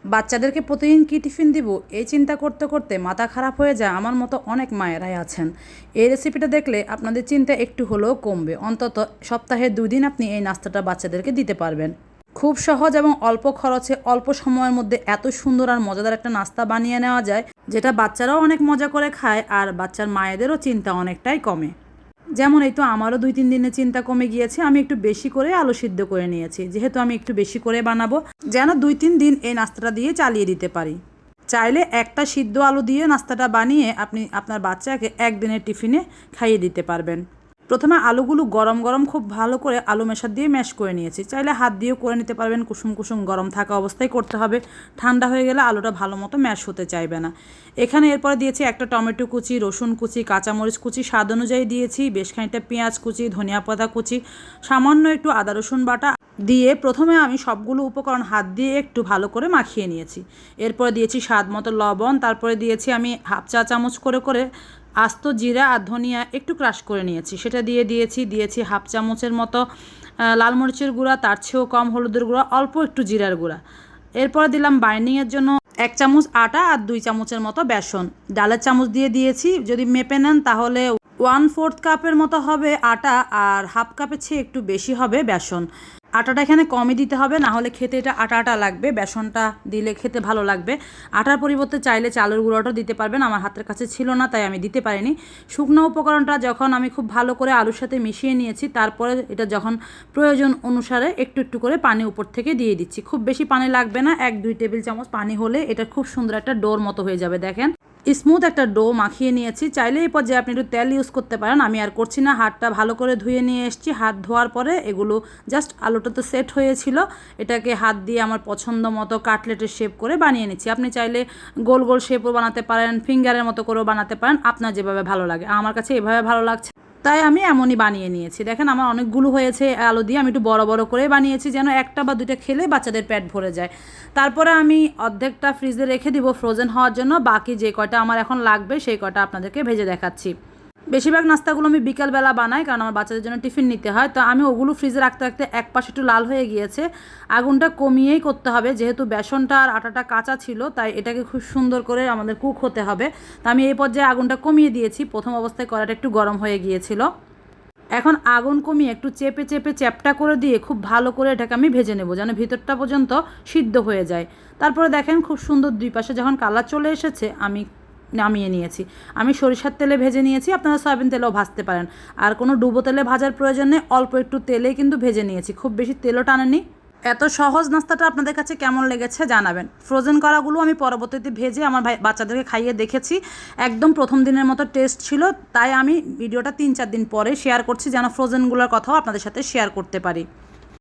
বাচ্চাদেরকে প্রতিদিন কী টিফিন দিব এই চিন্তা করতে করতে মাথা খারাপ হয়ে যায়। আমার মতো অনেক মায়েরাই আছেন। এই রেসিপিটা দেখলে আপনাদের চিন্তা একটু হলেও কমবে। অন্তত সপ্তাহে 2 দিন আপনি এই নাস্তাটা বাচ্চাদেরকে দিতে পারবেন। খুব সহজ এবং অল্প খরচে অল্প সময়ের মধ্যে এত সুন্দর আর মজাদার একটা নাস্তা বানিয়ে নেওয়া যায়, যেটা বাচ্চারাও অনেক মজা করে খায় আর বাচ্চার মায়েদেরও চিন্তা অনেকটাই কমে। যেমন এই তো আমারও 2-3 দিনে চিন্তা কমে গিয়েছে। আমি একটু বেশি করে আলু সিদ্ধ করে নিয়েছি, যেহেতু আমি একটু বেশি করে বানাবো, যেন 2-3 দিন এই নাস্তাটা দিয়ে চালিয়ে দিতে পারি। চাইলে একটা সিদ্ধ আলু দিয়ে নাস্তাটা বানিয়ে আপনি আপনার বাচ্চাকে একদিনের টিফিনে খাইয়ে দিতে পারবেন। প্রথমে আলুগুলো গরম গরম খুব ভালো করে আলু মেশার দিয়ে ম্যাশ করে নিয়েছি। চাইলে হাত দিয়েও করে নিতে পারবেন, কুসুম কুসুম গরম থাকা অবস্থায় করতে হবে। ঠান্ডা হয়ে গেলে আলুটা ভালো মতো ম্যাশ হতে চাইবে না। এখানে এরপরে দিয়েছি একটা টমেটো কুচি, রসুন কুচি, কাঁচামরিচ কুচি, স্বাদ অনুযায়ী দিয়েছি বেশ খানিকটা পেঁয়াজ কুচি, ধনিয়া পাতা কুচি, সামান্য একটু আদা রসুন বাটা দিয়ে প্রথমে আমি সবগুলো উপকরণ হাত দিয়ে একটু ভালো করে মাখিয়ে নিয়েছি। এরপরে দিয়েছি স্বাদ মতো লবণ, তারপরে দিয়েছি আমি হাফ চা চামচ করে করে আস্ত জিরা আর ধনিয়া একটু ক্রাশ করে নিয়েছি, সেটা দিয়েছি হাফ চামচের মতো লাল মরিচের গুঁড়া, তার চেয়েও কম হলুদের গুঁড়া, অল্প একটু জিরার গুঁড়া। এরপরে দিলাম বাইন্ডিংয়ের জন্য 1 চামচ আটা আর 2 চামচের মতো বেসন। ডালের চামচ দিয়েছি, যদি মেপে নেন তাহলে 1/4 কাপের মতো হবে আটা আর হাফ কাপের চেয়ে একটু বেশি হবে বেসন। আটাটা এখানে কমই দিতে হবে, না হলে খেতে এটা আটা আটা লাগবে, বেসনটা দিলে খেতে ভালো লাগবে। আটার পরিবর্তে চাইলে চালের গুঁড়োটা দিতে পারবেন, আমার হাতের কাছে ছিল না তাই আমি দিতে পারিনি। শুকনো উপকরণটা যখন আমি খুব ভালো করে আলুর সাথে মিশিয়ে নিয়েছি, তারপরে এটা যখন প্রয়োজন অনুসারে একটু একটু করে পানি উপর থেকে দিয়ে দিচ্ছি। খুব বেশি পানি লাগবে না, 1-2 টেবিল চামচ পানি হলে এটা খুব সুন্দর একটা ডোর মতো হয়ে যাবে। দেখেন স্মুথ একটা ডো মাখিয়ে নিয়েছি। চাইলে এই পর্যায়ে আপনি একটু তেল ইউজ করতে পারেন, আমি আর করছি না। হাতটা ভালো করে ধুয়ে নিয়ে এসেছি। হাত ধোয়ার পরে এগুলো জাস্ট আলুটা তো সেট হয়েছিল, এটাকে হাত দিয়ে আমার পছন্দ মতো কাটলেটের শেপ করে বানিয়ে নিচ্ছি। আপনি চাইলে গোল গোল শেপও বানাতে পারেন, ফিঙ্গারের মতো করেও বানাতে পারেন, আপনার যেভাবে ভালো লাগে। আমার কাছে এভাবে ভালো লাগছে তাই আমি এমনই বানিয়ে নিয়েছি। দেখেন আমার অনেকগুলো হয়েছে আলু দিয়ে, আমি একটু বড় বড় করে বানিয়েছি যেন 1টা বা 2টা খেলে বাচ্চাদের পেট ভরে যায়। তারপরে আমি অর্ধেকটা ফ্রিজে রেখে দিব ফ্রোজেন হওয়ার জন্য, বাকি যে কয়টা আমার এখন লাগবে সেই কয়টা আপনাদেরকে ভেজে দেখাচ্ছি। বেশিরভাগ নাস্তাগুলো আমি বিকালবেলা বানাই, কারণ আমার বাচ্চাদের জন্য টিফিন নিতে হয়। তো আমি ওগুলো ফ্রিজে রাখতে রাখতে এক পাশে একটু লাল হয়ে গিয়েছে। আগুনটা কমিয়েই করতে হবে, যেহেতু বেসনটা আর আটাটা কাঁচা ছিল তাই এটাকে খুব সুন্দর করে আমাদের কুক হতে হবে। তো আমি এই পর্যায়ে আগুনটা কমিয়ে দিয়েছি। প্রথম অবস্থায় কড়াইটা একটু গরম হয়ে গিয়েছিল। এখন আগুন কমিয়ে একটু চেপে চেপে চ্যাপটা করে দিয়ে খুব ভালো করে এটাকে আমি ভেজে নেব, যেন ভিতরটা পর্যন্ত সিদ্ধ হয়ে যায়। তারপরে দেখেন খুব সুন্দর 2 পাশে যখন কালার চলে এসেছে আমি নামিয়ে নিয়েছি। আমি সরিষার তেলে ভেজে নিয়েছি, আপনারা সয়াবিন তেলেও ভাজতে পারেন। আর কোনো ডুবো তেলে ভাজার প্রয়োজন নেই, অল্প একটু তেলে কিন্তু ভেজে নিয়েছি, খুব বেশি তেলও টানেনি। এত সহজ নাস্তাটা আপনাদের কাছে কেমন লেগেছে জানাবেন। ফ্রোজেন করাগুলো আমি পরবর্তীতে ভেজে আমার বাচ্চাদেরকে খাইয়ে দেখেছি, একদম প্রথম দিনের মতো টেস্ট ছিল। তাই আমি ভিডিওটা 3-4 দিন পরে শেয়ার করছি, যেন ফ্রোজেনগুলোর কথাও আপনাদের সাথে শেয়ার করতে পারি।